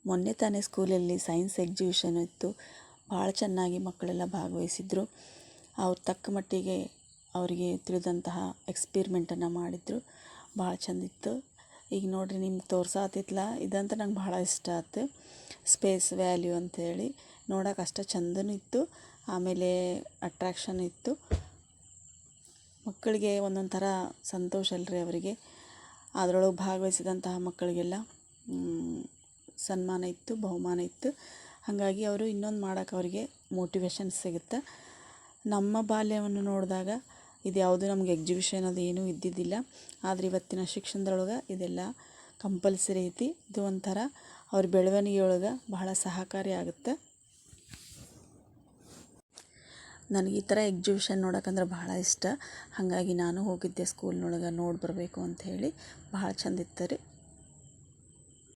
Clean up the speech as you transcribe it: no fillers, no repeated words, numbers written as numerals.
ಮೊನ್ನೆ ತಾನೇ ಸ್ಕೂಲಲ್ಲಿ ಸೈನ್ಸ್ ಎಕ್ಸಿಬಿಷನ್ ಇತ್ತು. ಭಾಳ ಚೆನ್ನಾಗಿ ಮಕ್ಕಳೆಲ್ಲ ಭಾಗವಹಿಸಿದ್ರು. ಅವ್ರು ತಕ್ಕ ಮಟ್ಟಿಗೆ ಅವರಿಗೆ ತಿಳಿದಂತಹ ಎಕ್ಸ್ಪೀರಿಮೆಂಟನ್ನು ಮಾಡಿದರು. ಭಾಳ ಚೆಂದಿತ್ತು. ಈಗ ನೋಡಿರಿ ನಿಮ್ಗೆ ತೋರ್ಸಾತಿತ್ಲ, ಇದಂತ ನಂಗೆ ಭಾಳ ಇಷ್ಟ ಆಯ್ತು. ಸ್ಪೇಸ್ ವ್ಯಾಲ್ಯೂ ಅಂಥೇಳಿ ನೋಡೋಕೆ ಅಷ್ಟು ಚೆಂದನೂ ಇತ್ತು, ಆಮೇಲೆ ಅಟ್ರಾಕ್ಷನ್ ಇತ್ತು. ಮಕ್ಕಳಿಗೆ ಒಂದೊಂದು ಥರ ಸಂತೋಷ ಅಲ್ರಿ ಅವರಿಗೆ. ಅದರೊಳಗೆ ಭಾಗವಹಿಸಿದಂತಹ ಮಕ್ಕಳಿಗೆಲ್ಲ ಸನ್ಮಾನ ಇತ್ತು, ಬಹುಮಾನ ಇತ್ತು. ಹಾಗಾಗಿ ಅವರು ಇನ್ನೊಂದು ಮಾಡೋಕೆ ಅವರಿಗೆ ಮೋಟಿವೇಶನ್ ಸಿಗುತ್ತೆ. ನಮ್ಮ ಬಾಲ್ಯವನ್ನು ನೋಡಿದಾಗ ಇದು ಯಾವುದು ನಮಗೆ ಎಕ್ಸಿಬಿಷನ್ ಅದು ಏನೂ ಇದ್ದಿದ್ದಿಲ್ಲ. ಆದರೆ ಇವತ್ತಿನ ಶಿಕ್ಷಣದೊಳಗೆ ಇದೆಲ್ಲ ಕಂಪಲ್ಸರಿ ಐತಿ. ಇದು ಒಂಥರ ಅವ್ರ ಬೆಳವಣಿಗೆಯೊಳಗೆ ಬಹಳ ಸಹಕಾರಿ ಆಗುತ್ತೆ. ನನಗೆ ಈ ಥರ ಎಕ್ಸಿಬಿಷನ್ ನೋಡೋಕಂದ್ರೆ ಭಾಳ ಇಷ್ಟ. ಹಾಗಾಗಿ ನಾನು ಹೋಗಿದ್ದೆ ಸ್ಕೂಲ್ನೊಳಗೆ ನೋಡಿ ಬರಬೇಕು ಅಂಥೇಳಿ. ಭಾಳ ಚೆಂದ ಇತ್ತು ರೀ.